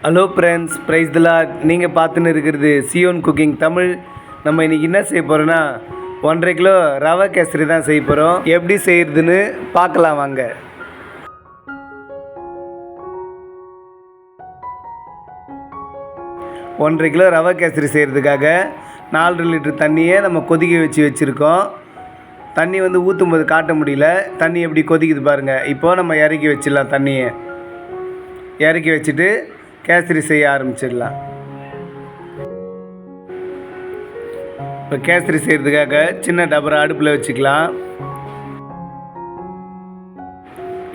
Hello friends, price தி Lord. நீங்கள் பார்த்துன்னு இருக்கிறது சியோன் குக்கிங் தமிழ். நம்ம இன்றைக்கி என்ன செய்ய போகிறோன்னா 1.5 கிலோ ரவை கேசரி தான் செய்ய போகிறோம். எப்படி செய்கிறதுன்னு பார்க்கலாம் வாங்க. ஒன்றரை கிலோ ரவை கேசரி செய்கிறதுக்காக 4 லிட்டர் தண்ணியை நம்ம கொதிக்க வச்சுருக்கோம். தண்ணி ஊற்றும் போது காட்ட முடியல, தண்ணி எப்படி கொதிக்குது பாருங்கள். இப்போது நம்ம இறக்கி வச்சிடலாம். தண்ணியை இறக்கி வச்சுட்டு கேசரி செய்ய ஆரம்பிச்சிடலாம். இப்போ கேசரி செய்கிறதுக்காக சின்ன டபரா அடுப்பில் வச்சுக்கலாம்.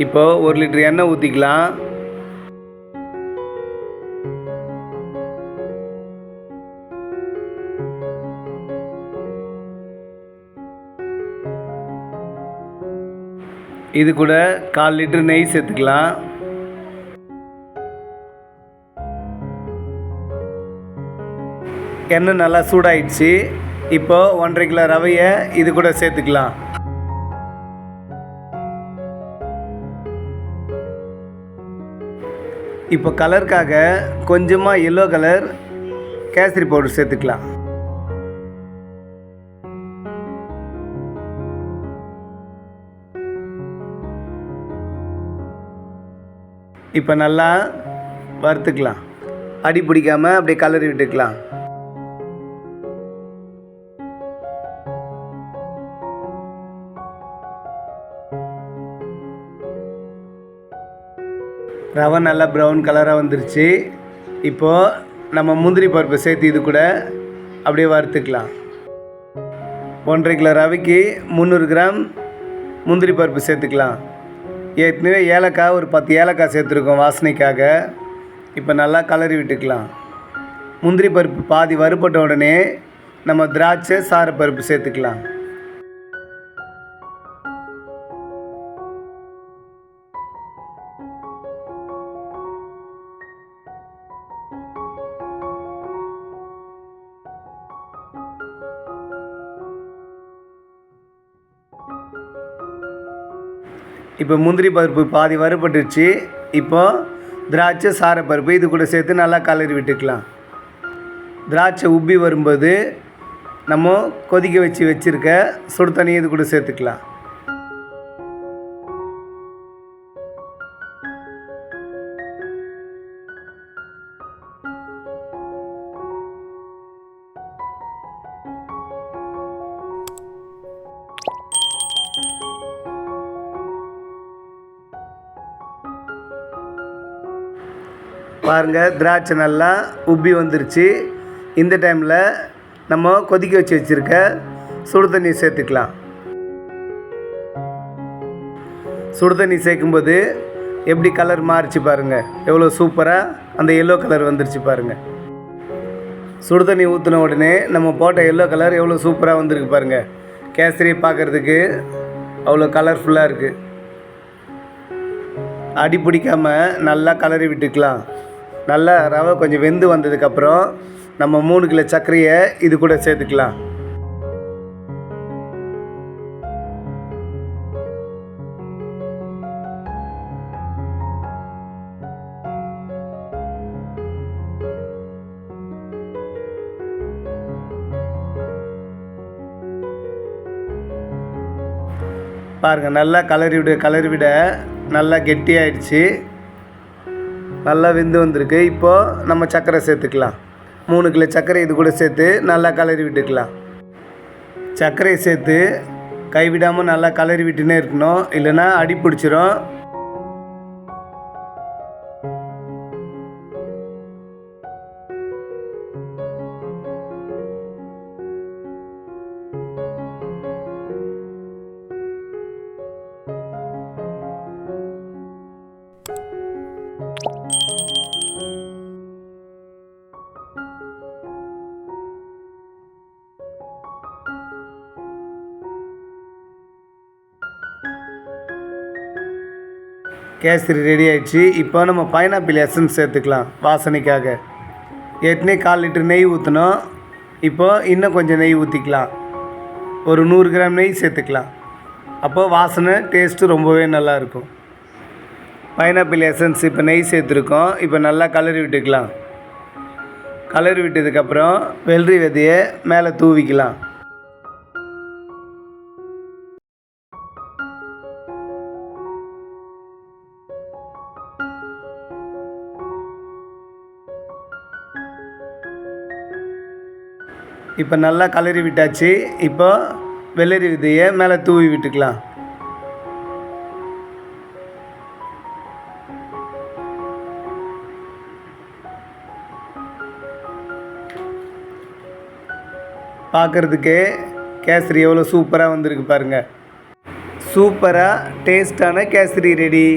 இப்போது 1 லிட்டர் எண்ணெய் ஊற்றிக்கலாம். இது கூட 1/4 லிட்டர் நெய் சேர்த்துக்கலாம். எண்ணெய் நல்லா சூடாயிடுச்சு. இப்போது 1.5 கிலோ ரவையை இது கூட சேர்த்துக்கலாம். இப்போ கலருக்காக கொஞ்சமாக எல்லோ கலர் கேசரி பவுடர் சேர்த்துக்கலாம். இப்போ நல்லா வறுத்துக்கலாம். அடி பிடிக்காமல் அப்படியே கலரி விட்டுக்கலாம். ரவை நல்லா ப்ரௌன் கலராக வந்துருச்சு. இப்போது நம்ம முந்திரி பருப்பு சேர்த்து இது கூட அப்படியே வறுத்துக்கலாம். 1.5 கிலோ ரவைக்கு 300 கிராம் முந்திரி பருப்பு சேர்த்துக்கலாம். ஏற்கனவே ஏலக்காய் ஒரு 10 ஏலக்காய் சேர்த்துருக்கோம் வாசனைக்காக. இப்போ நல்லா கலரி விட்டுக்கலாம். முந்திரி பருப்பு பாதி வறுபட்ட உடனே நம்ம திராட்சை சாரப்பருப்பு சேர்த்துக்கலாம். இப்போ முந்திரி பருப்பு பாதி வறுபட்டுருச்சு. இப்போது திராட்சை சாரப்பருப்பு இது கூட சேர்த்து நல்லா கலரி விட்டுக்கலாம். திராட்சை உப்பி வரும்போது நம்ம கொதிக்க வச்சுருக்க சுடு தண்ணி இது கூட சேர்த்துக்கலாம். பாருங்கள், திராட்சை நல்லா உப்பி வந்துருச்சு. இந்த டைமில் நம்ம கொதிக்க வச்சுருக்க சுடு தண்ணி சேர்த்துக்கலாம். சுடு தண்ணி சேர்க்கும்போது எப்படி கலர் மாறிச்சு பாருங்கள். எவ்வளோ சூப்பராக அந்த எல்லோ கலர் வந்துருச்சு பாருங்கள். சுடு தண்ணி ஊற்றின உடனே நம்ம போட்ட எல்லோ கலர் எவ்வளோ சூப்பராக வந்திருக்கு பாருங்கள். கேசரி பார்க்குறதுக்கு அவ்வளோ கலர்ஃபுல்லாக இருக்குது. அடி பிடிக்காமல் நல்லா கலரி விட்டுக்கலாம். நல்லா ரவை கொஞ்சம் வெந்து வந்ததுக்கப்புறம் நம்ம 3 கிலோ சர்க்கரையை இது கூட சேர்த்துக்கலாம். பாருங்கள், நல்லா கலரி விட நல்லா கெட்டியாயிடுச்சு. நல்லா வெந்து வந்திருக்கு. இப்போது நம்ம சர்க்கரை சேர்த்துக்கலாம். 3 கிலோ சர்க்கரை இது கூட சேர்த்து நல்லா கலரி விட்டுக்கலாம். சர்க்கரையை சேர்த்து கைவிடாமல் நல்லா கலரி விட்டுனே இருக்கணும், இல்லைன்னா அடி பிடிச்சிரும். கேசரி ரெடி ஆகிடுச்சு. இப்போ நம்ம பைனாப்பிள் எசன்ஸ் சேர்த்துக்கலாம் வாசனைக்காக. ஏற்கனவே 1/4 லிட்டர் நெய் ஊற்றணும். இப்போது இன்னும் கொஞ்சம் நெய் ஊற்றிக்கலாம். ஒரு 100 கிராம் நெய் சேர்த்துக்கலாம். அப்போது வாசனை டேஸ்ட்டு ரொம்பவே நல்லாயிருக்கும். பைனாப்பிள் எசன்ஸ் இப்போ நெய் சேர்த்துருக்கோம். இப்போ நல்லா கலரி விட்டுக்கலாம். கலரி விட்டதுக்கப்புறம் வெள்ளரி விதையை மேலே தூவிக்கலாம். இப்போ நல்லா கலரி விட்டாச்சு. இப்போ வெள்ளரி விதையை மேலே தூவி விட்டுக்கலாம். பார்க்குறதுக்கே கேசரி எவ்வளோ சூப்பராக வந்திருக்கு பாருங்கள். சூப்பராக டேஸ்டான கேசரி ரெடி.